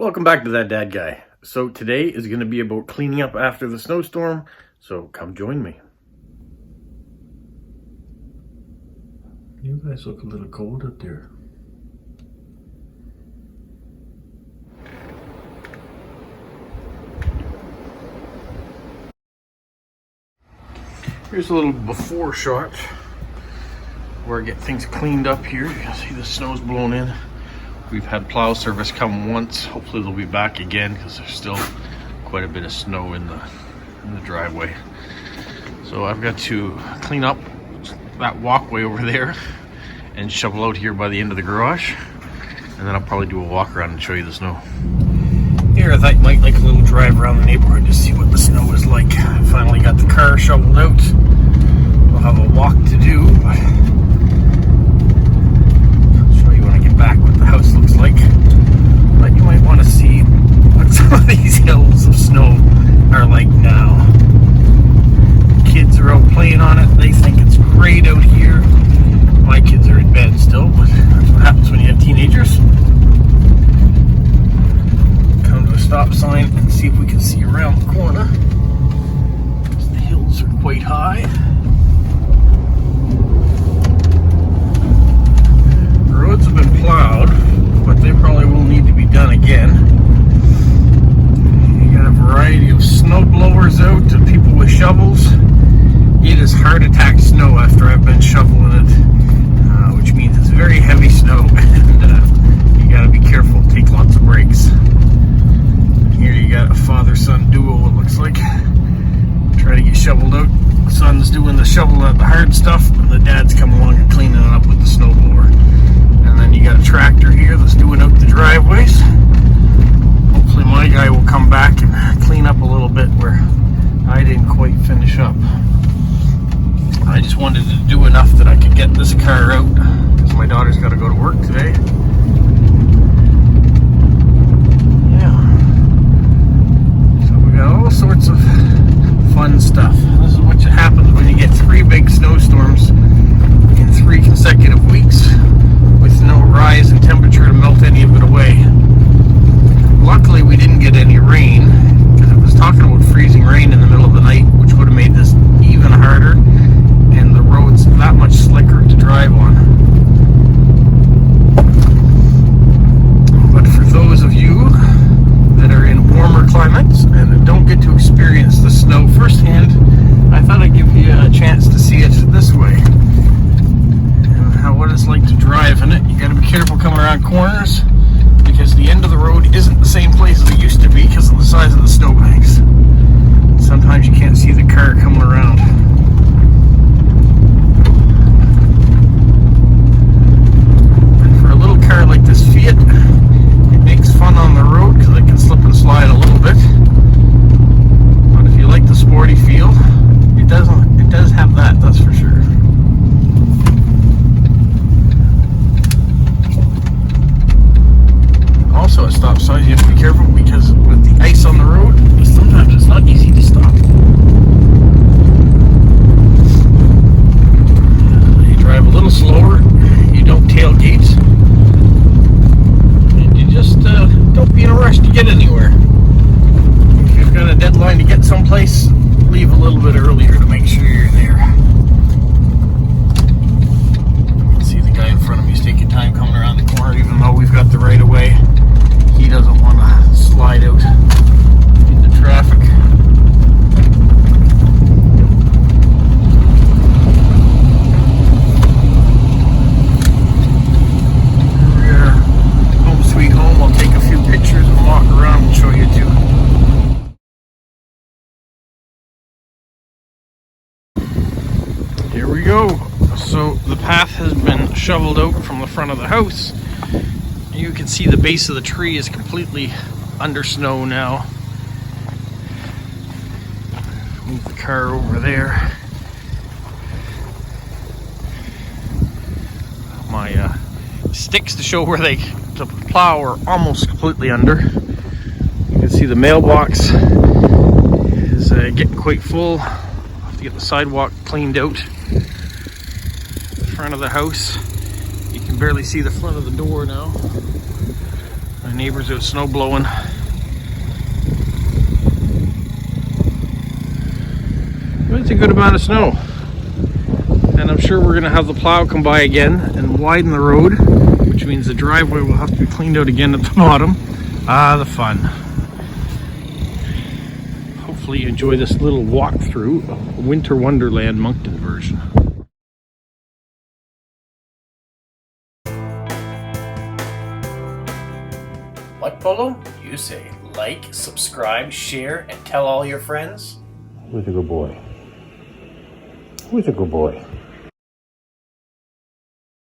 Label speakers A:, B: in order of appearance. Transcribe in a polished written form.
A: Welcome back to That Dad Guy. So today is going to be about cleaning up after the snowstorm, so come join me. You guys look a little cold up there. Here's a little before shot where I get things cleaned up here. You can see the snow's blown in. We've had plow service come once. Hopefully they'll be back again because there's still quite a bit of snow in the driveway. So I've got to clean up that walkway over there and shovel out here by the end of the garage. And then I'll probably do a walk around and show you the snow. Here I thought you might like a little drive around the neighborhood to see what the snow is like. I finally got the car shoveled out. We'll have a walk to do. Back what the house looks like, but you might want to see what some of these hills of snow are like now. Kids are out playing on it. They think it's great out here. My kids are in bed still, but that's what happens when you have teenagers. Come to a stop sign and see if we can see around the corner. The hills are quite high. Roads have been plowed, but they probably will need to be done again. You got a variety of snow blowers out and people with shovels. It is heart attack snow after I've been shoveling it, which means it's very heavy snow, and you got to be careful, take lots of breaks. Here you got a father-son duo, it looks like, trying to get shoveled out. The son's doing the shovel at the hard stuff, and the dad's coming along and cleaning it up with the snow blower. And then you got a tractor here that's doing out the driveways. Hopefully my guy will come back and clean up a little bit where I didn't quite finish up. I just wanted to do enough that I could get this car out because my daughter's got to go to work today. Yeah. So we got all sorts of fun stuff. This is what happens when you get 3 big snowstorms in 3 consecutive weeks. With no rise in temperature to melt any of it away. Luckily we didn't get any rain, because it was talking about freezing rain in the middle of the night, which would have made this even harder, and the roads that much slicker to drive on. But for those of you that are in warmer climates and don't get to experience the snow firsthand, I thought I'd give you a chance to see it this way. What it's like to drive in it. You got to be careful coming around corners because the end of the road isn't the same place as it used to be because of the size of the snowbanks. Sometimes you can't see the car coming around. And for a little car like this Fiat, it makes fun on the road because it can slip and slide a little bit. But if you like the sporty feel, it does have that, that's for sure. Also at stop signs you have to be careful because with the ice on the road, sometimes it's not easy to stop. You drive a little slower, you don't tailgate, and you just don't be in a rush to get anywhere. If you've got a deadline to get someplace, leave a little bit earlier to make sure you're there. You can see the guy in front of me is taking time coming around the corner even though we've got the right of way. He doesn't want to slide out into traffic. Here we are, home sweet home. I'll take a few pictures and walk around and show you too. Here we go. So the path has been shoveled out from the front of the house. You can see the base of the tree is completely under snow now. Move the car over there. My sticks to show where the plow are almost completely under. You can see the mailbox is getting quite full. I'll have to get the sidewalk cleaned out. The front of the house. You can barely see the front of the door now. My neighbor's out snow blowing. It's a good amount of snow. And I'm sure we're gonna have the plow come by again and widen the road, which means the driveway will have to be cleaned out again at the bottom. Ah, the fun. Hopefully you enjoy this little walkthrough of Winter Wonderland Moncton version. What, Polo? You say like, subscribe, share, and tell all your friends?
B: Who's a good boy? Who's a good boy?